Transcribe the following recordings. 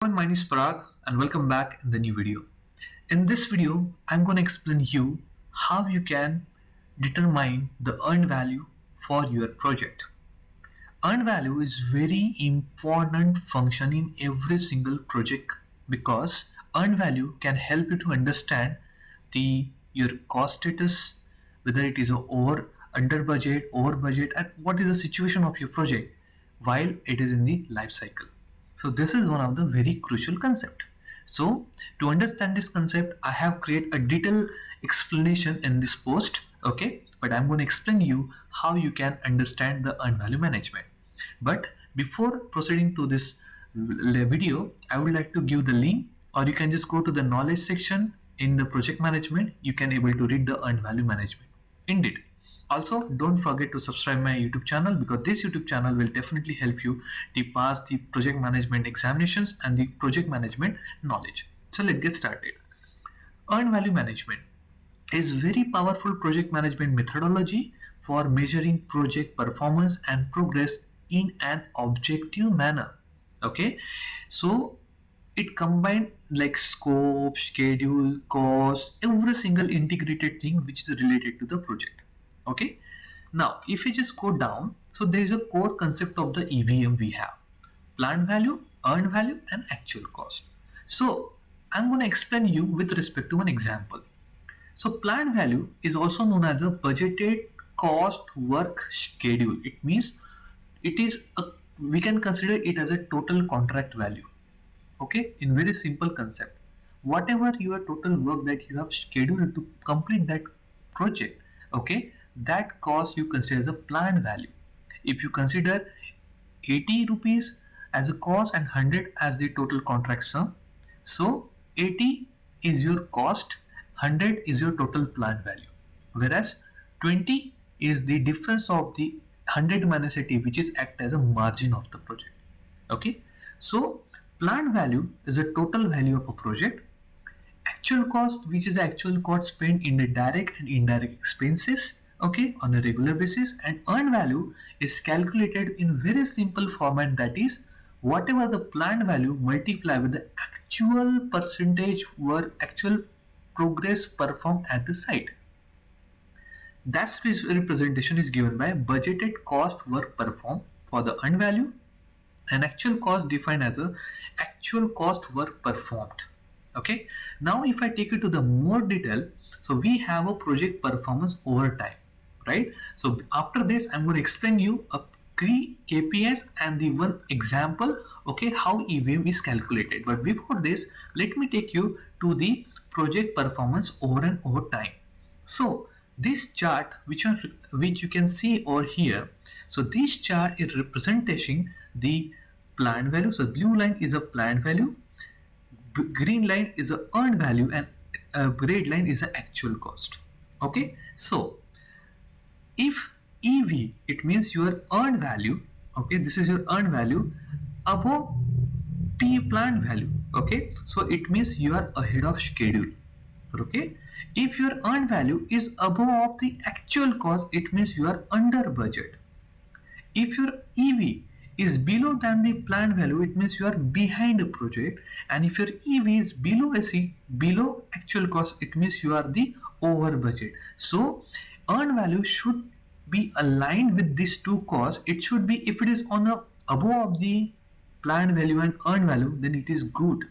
Everyone, my name is Parag and welcome back in the new video. In this video, I'm going to explain you how you can determine the earned value for your project. Earned value is very important function in every single project because earned value can help you to understand the your cost status, whether it is over, under budget, and what is the situation of your project while it is in the life cycle. So this is one of the very crucial concept. So to understand this concept, I have created a detailed explanation in this post. Okay, but I'm going to explain you how you can understand the earned value management. But before proceeding to this video, I would like to give the link, or you can just go to the knowledge section in the project management. You can able to read the earned value management. Indeed. Also, don't forget to subscribe my YouTube channel because this YouTube channel will definitely help you to pass the project management examinations and the project management knowledge. So let's get started. Earned value management is very powerful project management methodology for measuring project performance and progress in an objective manner. Okay, so it combined like scope, schedule, cost, every single integrated thing which is related to the project. Okay, now if you just go down, so there is a core concept of the EVM we have: planned value, earned value, and actual cost. So I'm going to explain you with respect to an example. So planned value is also known as the budgeted cost work schedule. It means it is a, we can consider it as a total contract value. Okay, in very simple concept, whatever your total work that you have scheduled to complete that project, okay, that cost you consider as a planned value. If you consider 80 rupees as a cost and 100 as the total contract sum, so 80 is your cost, 100 is your total planned value, whereas 20 is the difference of the 100 minus 80, which is act as a margin of the project. Okay, so planned value is a total value of a project. Actual cost, which is the actual cost spent in the direct and indirect expenses, okay, on a regular basis. And earned value is calculated in very simple format, that is whatever the planned value multiplied with the actual percentage work, actual progress performed at the site. That representation is given by budgeted cost work performed for the earned value, and actual cost defined as a actual cost work performed. Okay, now if I take you to the more detail, so we have a project performance over time, right? So after this I'm going to explain you a three KPIs and the one example, okay, how EVM is calculated. But before this, let me take you to the project performance over and over time. So this chart which you can see over here, so this chart is representing the planned value. So blue line is a planned value, green line is a earned value, and red line is the actual cost. Okay, so if EV, it means your earned value, okay, this is your earned value above P planned value, okay, so it means you are ahead of schedule. Okay, if your earned value is above of the actual cost, it means you are under budget. If your EV is below than the planned value, it means you are behind the project. And if your EV is below SE, below actual cost, it means you are the over budget. So earned value should be aligned with these two costs. It should be, if it is on a above of the planned value and earned value, then it is good,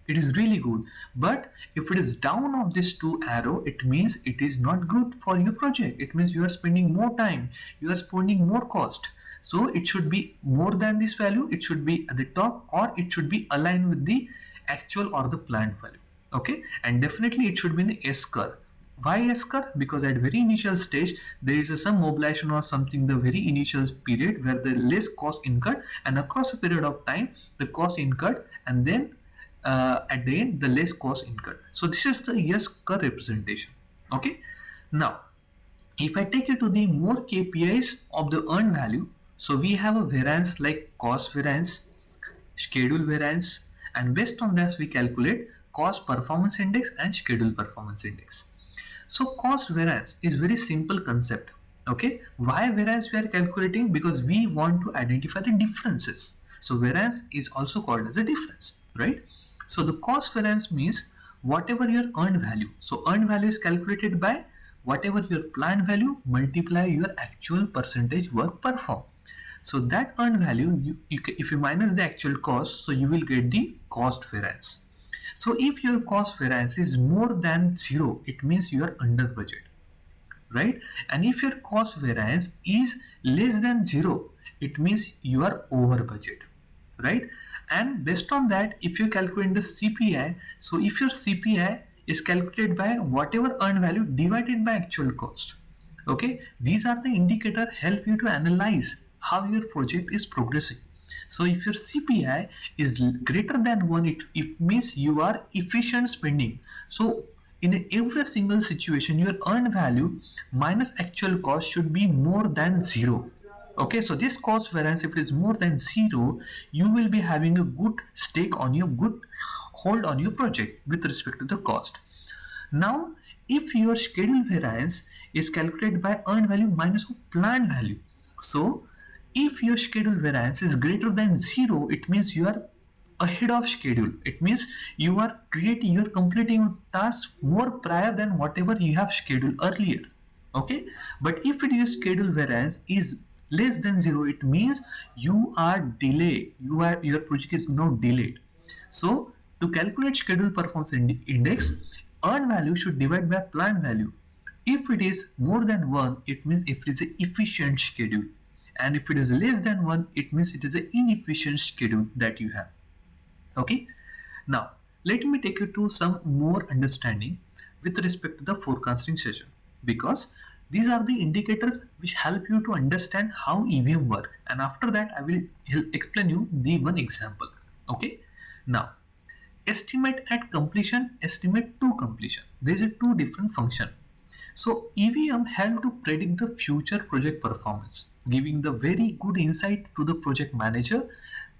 it is really good. But if it is down of this two arrow, it means it is not good for your project. It means you are spending more time, you are spending more cost. So it should be more than this value, it should be at the top, or it should be aligned with the actual or the planned value. Okay, and definitely it should be in the S curve. Why S curve? Because at very initial stage there is some mobilization or something, the very initial period where the less cost incurred, and across a period of time the cost incurred, and then at the end the less cost incurred. So this is the S curve representation. Okay, now if I take you to the more KPIs of the earned value, so we have a variance like cost variance, schedule variance, and based on that we calculate cost performance index and schedule performance index. So cost variance is very simple concept. Okay, why variance we are calculating? Because we want to identify the differences. So variance is also called as a difference, right? So the cost variance means whatever your earned value. So earned value is calculated by whatever your planned value multiply your actual percentage work performed. So that earned value, if you minus the actual cost, so you will get the cost variance. So if your cost variance is more than 0, it means you are under budget, right? And if your cost variance is less than 0, it means you are over budget, right? And based on that, if you calculate the CPI, so if your CPI is calculated by whatever earned value divided by actual cost, okay, these are the indicator help you to analyze how your project is progressing. So if your CPI is greater than 1, it means you are efficient spending. So in every single situation, your earned value minus actual cost should be more than 0. Okay, so this cost variance, if it is more than 0, you will be having a good stake on your good hold on your project with respect to the cost. Now, if your schedule variance is calculated by earned value minus planned value, so if your schedule variance is greater than 0, it means you are ahead of schedule. It means you are completing your task more prior than whatever you have scheduled earlier. Okay, but if your schedule variance is less than 0, it means you are delayed. Your project is now delayed. So to calculate schedule performance index, earned value should divide by planned value. If it is more than 1, it means if it is an efficient schedule, and if it is less than 1, it means it is an inefficient schedule that you have. Okay, now let me take you to some more understanding with respect to the forecasting session, because these are the indicators which help you to understand how EVM work, and after that I will explain you the one example. Okay, now estimate at completion, estimate to completion, there is a two different function. So EVM help to predict the future project performance, giving the very good insight to the project manager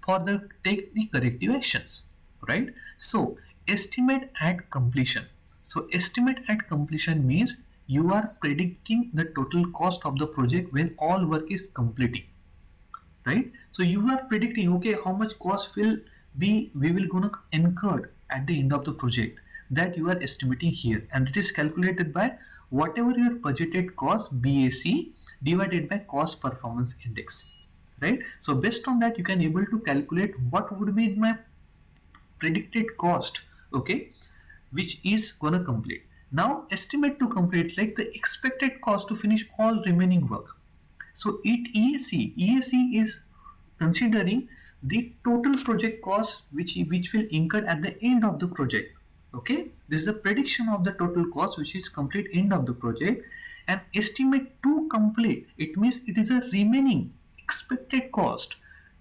for the take the corrective actions, right? So estimate at completion. So estimate at completion means you are predicting the total cost of the project when all work is completing, right? So you are predicting, okay, how much cost will be we will gonna incur at the end of the project, that you are estimating here, and it is calculated by whatever your budgeted cost BAC divided by cost performance index, right? So based on that, you can able to calculate what would be my predicted cost, okay, which is gonna complete. Now estimate to complete, like the expected cost to finish all remaining work. So EAC is considering the total project cost which will incur at the end of the project. Okay, this is a prediction of the total cost which is complete end of the project. And estimate to complete, it means it is a remaining expected cost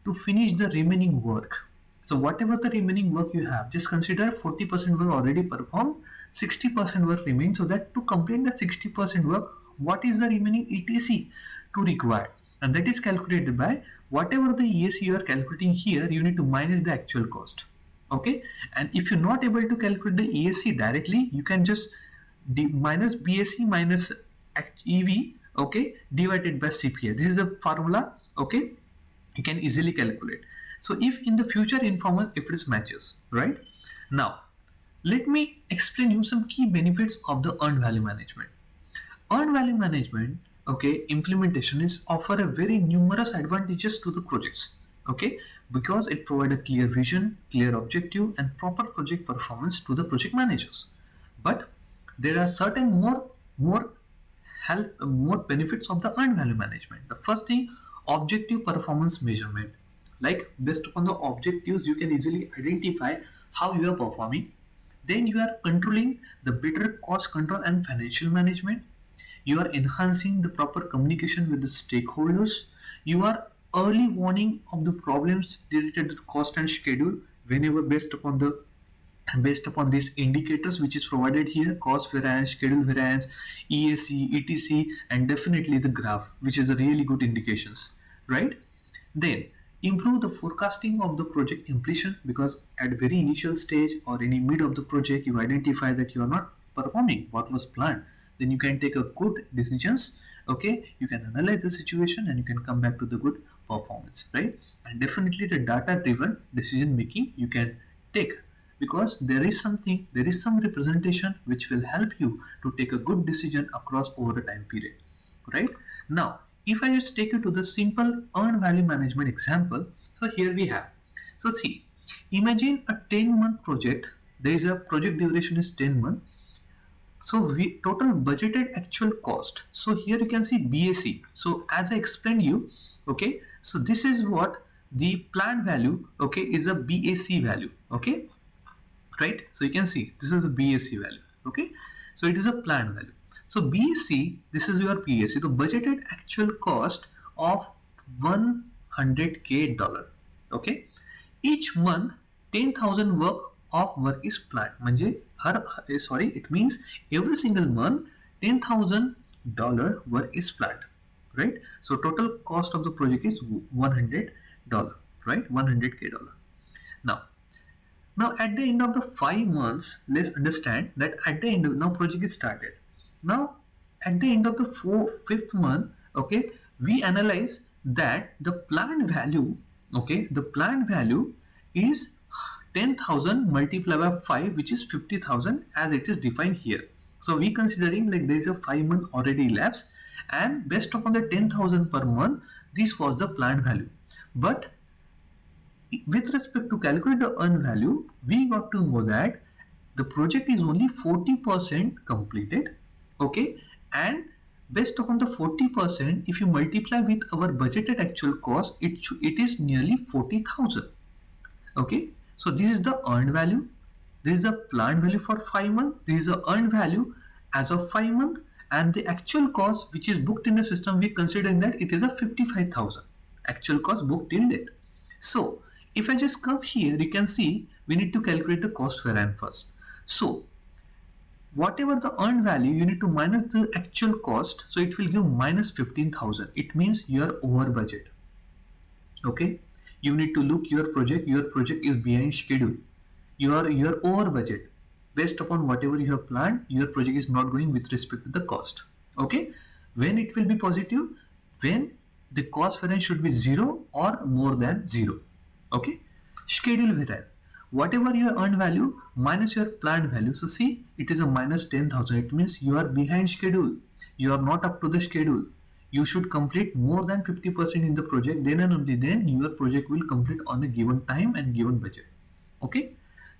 to finish the remaining work. So whatever the remaining work you have, just consider 40% work already performed, 60% work remains. So that to complete the 60% work, what is the remaining ETC to require? And that is calculated by whatever the EAC you are calculating here, you need to minus the actual cost. Okay, and if you're not able to calculate the EAC directly, you can just minus BAC minus EV, okay, divided by CPI. This is a formula, okay, you can easily calculate. So if in the future informal, if it is matches, right? Now let me explain you some key benefits of the earned value management. Earned value management, okay, implementation is offer a very numerous advantages to the projects, okay, because it provides a clear vision, clear objective, and proper project performance to the project managers. But there are certain more benefits of the earned value management. The first thing, objective performance measurement. Like based upon the objectives, you can easily identify how you are performing. Then you are controlling the better cost control and financial management. You are enhancing the proper communication with the stakeholders. You are early warning of the problems related to cost and schedule whenever based upon these indicators which is provided here: cost variance, schedule variance, EAC, ETC, and definitely the graph, which is a really good indications, right? Then improve the forecasting of the project completion, because at very initial stage or any mid of the project you identify that you are not performing what was planned, then you can take a good decisions. Okay, you can analyze the situation and you can come back to the good performance, right? And definitely the data driven decision making you can take, because there is some representation which will help you to take a good decision across over a time period, right? Now if I just take you to the simple earned value management example, so here we have, so see, imagine a 10-month project. There is a project duration is 10 months. So we total budgeted actual cost. So here you can see BAC. So as I explained you, okay. So this is what the planned value, okay, is a BAC value, okay, right? So you can see this is a BAC value, okay. So it is a planned value. So BAC, this is your BAC, the budgeted actual cost of 100K dollar, okay. Each month 10,000 work is planned. म्हणजे it means every single month $10,000 work is planned, right? So total cost of the project is $100, right? 100K dollar. Now at the end of the 5 months, let's understand that at the end of now project is started. Now at the end of the fifth month, okay, we analyze that the planned value, okay, the planned value is 10,000 multiplied by 5, which is 50,000 as it is defined here. So we considering like there is a 5 month already elapsed, and based upon the 10,000 per month, this was the planned value. But with respect to calculate the earned value, we got to know that the project is only 40% completed, okay, and based upon the 40%, if you multiply with our budgeted actual cost, it is nearly 40,000, okay. So this is the earned value, this is the planned value for 5 months, this is the earned value as of 5 months, and the actual cost which is booked in the system, we considering that it is a 55,000 actual cost booked till date. So if I just come here, you can see we need to calculate the cost variance first. So whatever the earned value, you need to minus the actual cost, so it will give minus 15,000. It means you are over budget, okay. You need to look your project is behind schedule, you are over budget. Based upon whatever you have planned, your project is not going with respect to the cost, okay. When it will be positive, when the cost variance should be 0 or more than 0, okay. Schedule variance, whatever your earned value minus your planned value. So see, it is a minus 10,000. It means you are behind schedule, you are not up to the schedule. You should complete more than 50% in the project, then and only then your project will complete on a given time and given budget, okay.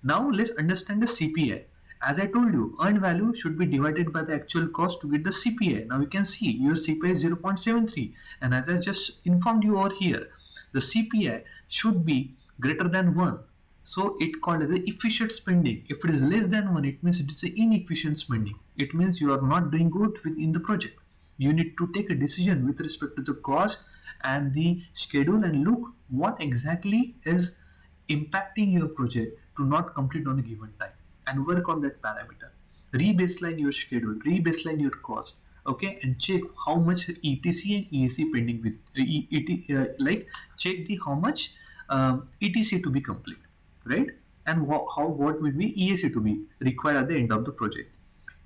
Now let's understand the CPI. As I told you, earned value should be divided by the actual cost to get the CPI. Now you can see your CPI is 0.73, and as I just informed you over here, the CPI should be greater than 1. So it called as a efficient spending. If it is less than 1, it means it is a inefficient spending. It means you are not doing good within the project. You need to take a decision with respect to the cost and the schedule and look what exactly is impacting your project to not complete on a given time, and work on that parameter. Re-baseline your schedule, re-baseline your cost, okay, and check how much ETC and EAC pending with like check the how much ETC to be complete, right, and what will be EAC to be required at the end of the project.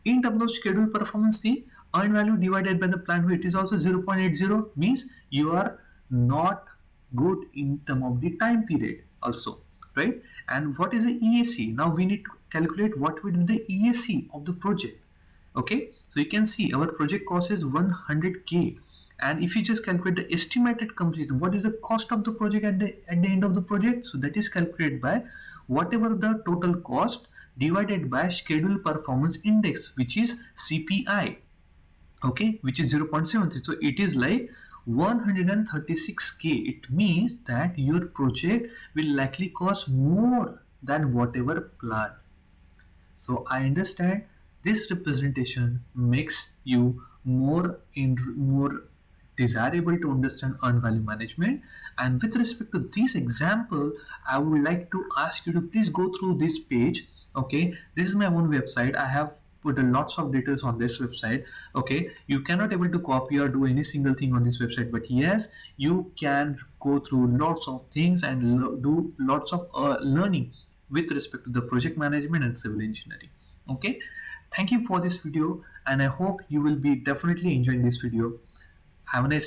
In terms of schedule performance, see, earned value divided by the planned value, it is also 0.80, means you are not good in terms of the time period also, right? And what is the EAC? Now we need to calculate what will be the EAC of the project, okay. So you can see our project cost is 100K, and if you just calculate the estimated completion, what is the cost of the project at the end of the project, so that is calculated by whatever the total cost divided by schedule performance index, which is CPI, okay, which is 0.73. So it is like 136K. It means that your project will likely cost more than whatever planned. So I understand this representation makes you more desirable to understand earned value management. And with respect to this example, I would like to ask you to please go through this page, okay. This is my own website. I have put a lots of details on this website, okay. You cannot able to copy or do any single thing on this website, but yes, you can go through lots of things and do lots of learning with respect to the project management and civil engineering, okay. Thank you for this video, and I hope you will be definitely enjoying this video. Have a nice